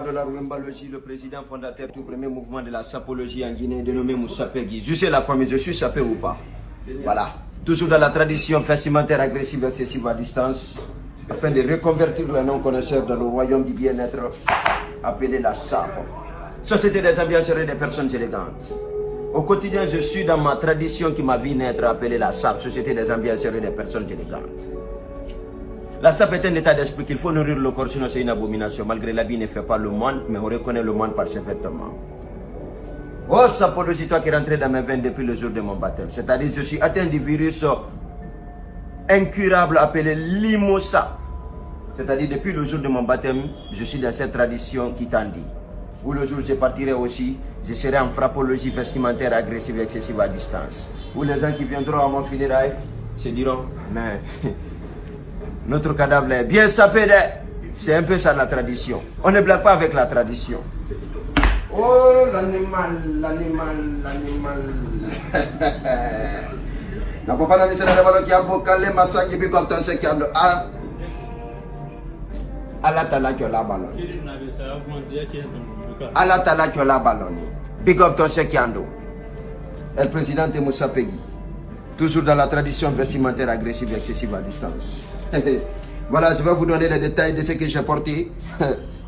De la Wembalogie, le président fondateur du premier mouvement de la sapologie en Guinée, dénommé Moussa Peggy. Je sais la famille, je suis sapé ou pas. Voilà. Toujours dans la tradition vestimentaire agressive excessive à distance, afin de reconvertir les non-connaisseurs dans le royaume du bien-être appelé la SAP. Société des ambiances et des personnes élégantes. Au quotidien, je suis dans ma tradition qui m'a vu naître appelée la SAP, Société des ambiances et des personnes élégantes. La SAP est un état d'esprit qu'il faut nourrir le corps, sinon c'est une abomination. Malgré l'habit ne fait pas le moine, mais on reconnaît le moine par ses vêtements. Oh sapologie, toi qui es rentré dans mes veines depuis le jour de mon baptême. C'est-à-dire je suis atteint du virus incurable appelé l'IMOSAP. C'est-à-dire depuis le jour de mon baptême, je suis dans cette tradition qui t'en dit. Où le jour où je partirai aussi, je serai en frappologie vestimentaire agressive et excessive à distance. Où les gens qui viendront à mon funérail se diront, mais... notre cadavre est bien sapé. C'est un peu ça la tradition. On ne blague pas avec la tradition. Oh l'animal, l'animal, l'animal. Na papa na misera de balo ki abokale masangi bi comme ton sekiando. Ala tala ki la ballon. Ala tala ki la ballon. Big up ton sekiando. El président Moussa Peggy. Toujours dans la tradition vestimentaire agressive et excessive à distance. Voilà, je vais vous donner les détails de ce que j'ai porté.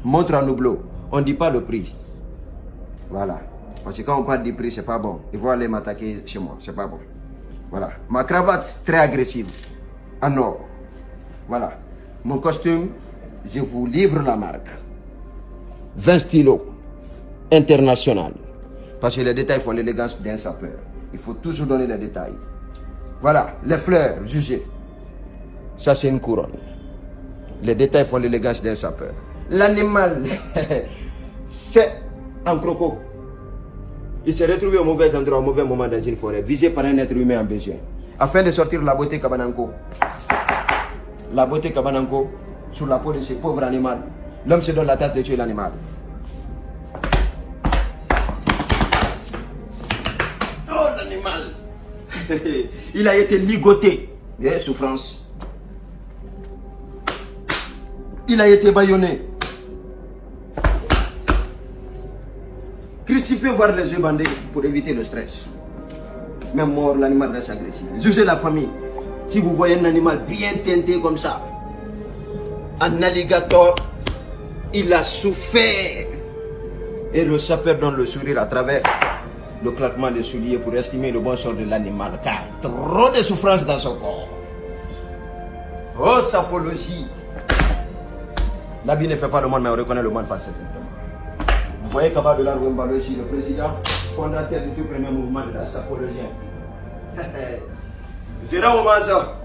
Montre en hublot. On ne dit pas le prix. Voilà. Parce que quand on parle du prix, c'est pas bon. Ils vont aller m'attaquer chez moi. C'est pas bon. Voilà. Ma cravate, très agressive. En or. Voilà. Mon costume, je vous livre la marque. 20 stylos. International. Parce que les détails font l'élégance d'un sapeur. Il faut toujours donner les détails. Voilà. Les fleurs, jugez. Ça, c'est une couronne. Les détails font l'élégance d'un sapeur. L'animal, c'est un croco. Il s'est retrouvé au mauvais endroit, au mauvais moment dans une forêt, visé par un être humain en besoin. Afin de sortir la beauté Kabananko. La beauté Kabananko sur la peau de ce pauvre animal. L'homme se donne la tâche de tuer l'animal. Oh, l'animal. Il a été ligoté. Souffrance. Il a été bâillonné. Crucifié, voir les yeux bandés pour éviter le stress. Même mort, l'animal reste agressif. Jugez la famille. Si vous voyez un animal bien teinté comme ça, un alligator, il a souffert. Et le sapeur donne le sourire à travers le claquement des souliers pour estimer le bon sort de l'animal. Car trop de souffrance dans son corps. Oh, sapologie. L'habit ne fait pas le monde, mais on reconnaît le monde par cette vêtements. Vous voyez Kaba de la Wembalogie, le président fondateur du tout premier mouvement de la sapologie. C'est là où ça.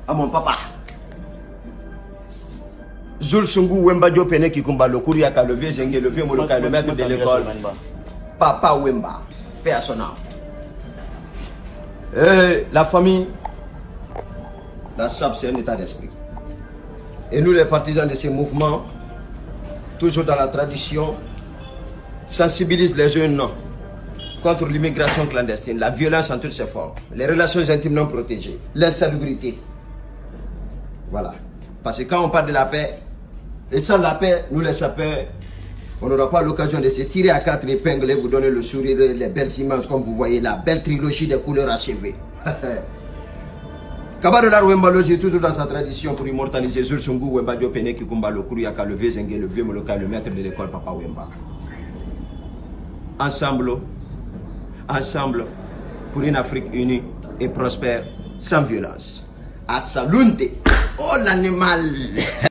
À mon papa. Zul Sungu Wemba Diopene qui combat le Kouriaka, le vieux Zengé, le vieux Moloka, le maître de l'école. Papa Wemba, paix à son âme. La famille, la SAP, c'est un état d'esprit. Et nous, les partisans de ces mouvements, toujours dans la tradition, sensibilisent les jeunes contre l'immigration clandestine, la violence en toutes ses formes, les relations intimes non protégées, l'insalubrité. Voilà. Parce que quand on parle de la paix, et sans la paix, nous les sapeurs, on n'aura pas l'occasion de se tirer à 4 épingles et vous donner le sourire, les belles images, comme vous voyez, la belle trilogie des couleurs achevées. Kaba de la Wembalogie, toujours dans sa tradition pour immortaliser Zul Sungu Wemba Diopene qui combat le Kouriaka, le vieux Zengé, le vieux Moloka, le maître de l'école Papa Wemba. Ensemble, pour une Afrique unie et prospère, sans violence. À Salunte, oh l'animal.